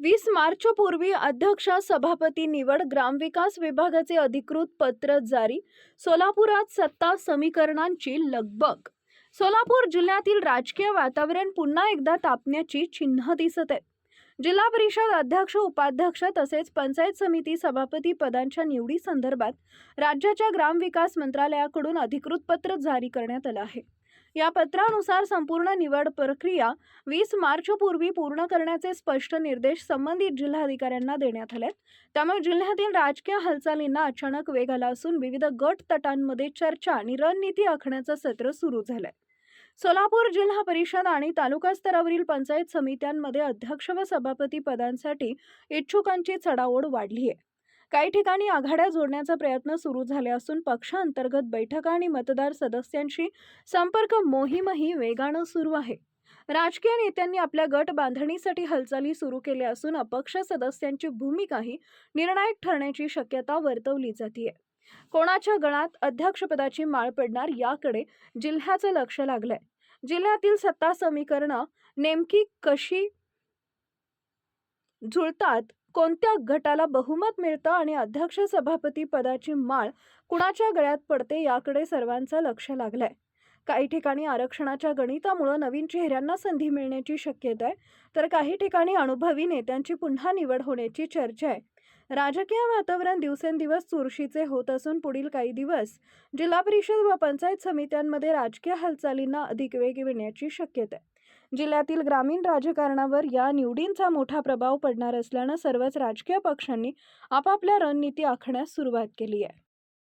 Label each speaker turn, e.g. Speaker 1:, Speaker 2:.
Speaker 1: 20 मार्चपूर्वी अध्यक्ष सभापती निवड ग्रामविकास विभागाचे अधिकृत पत्र जारी. सोलापुरात सत्ता समीकरणांची लगबग. सोलापूर जिल्ह्यातील राजकीय वातावरण पुन्हा एकदा तापण्याची चिन्ह दिसत आहेत. जिल्हा परिषद अध्यक्ष, उपाध्यक्ष तसेच पंचायत समिती सभापती पदांच्या निवडी संदर्भात राज्याच्या ग्रामविकास मंत्रालयाकडून अधिकृत पत्र जारी करण्यात आलं आहे. या पत्रानुसार संपूर्ण निवड प्रक्रिया 20 मार्चपूर्वी पूर्ण करण्याचे स्पष्ट निर्देश संबंधित जिल्हाधिकाऱ्यांना देण्यात आले. त्यामुळे जिल्ह्यातील राजकीय हालचालींना अचानक वेग आला असून विविध गट तटांमध्ये चर्चा आणि रणनीती आखण्याचं सत्र सुरू झालंय. सोलापूर जिल्हा परिषद आणि तालुका स्तरावरील पंचायत समित्यांमध्ये अध्यक्ष व सभापती पदांसाठी इच्छुकांची चढाओढ वाढली आहे. काही ठिकाणी आघाड्या जोडण्याचा प्रयत्न सुरू झाले असून पक्षांतर्गत बैठका आणि मतदार सदस्यांशी संपर्क मोहीमही वेगानं सुरू आहे. राजकीय नेत्यांनी आपल्या गट बांधणीसाठी हालचाली सुरू केल्या असून अपक्ष सदस्यांची भूमिकाही निर्णायक ठरण्याची शक्यता वर्तवली जाते. कोणाच्या गळात अध्यक्षपदाची माळ पडणार याकडे जिल्ह्याचं लक्ष लागलंय. जिल्ह्यातील सत्ता समीकरणं नेमकी कशी जुळतात, कोणत्या गटाला बहुमत मिळतं आणि अध्यक्ष सभापती पदाची माळ कुणाच्या गळ्यात पडते याकडे सर्वांचं लक्ष लागलंय. काही ठिकाणी आरक्षणाच्या गणितामुळे नवीन चेहऱ्यांना संधी मिळण्याची शक्यता आहे, तर काही ठिकाणी अनुभवी नेत्यांची पुन्हा निवड होण्याची चर्चा आहे. राजकीय वातावरण दिवसेंदिवस चुरशीचे होत असून पुढील काही दिवस जिल्हा परिषद व पंचायत समित्यांमध्ये राजकीय हालचालींना अधिक वेग येण्याची शक्यता आहे. जिल्ह्यातील ग्रामीण राजकारणावर या निवडींचा मोठा प्रभाव पडणार असल्यानं सर्वच राजकीय पक्षांनी आपापल्या रणनीती आखण्यास सुरुवात केली आहे.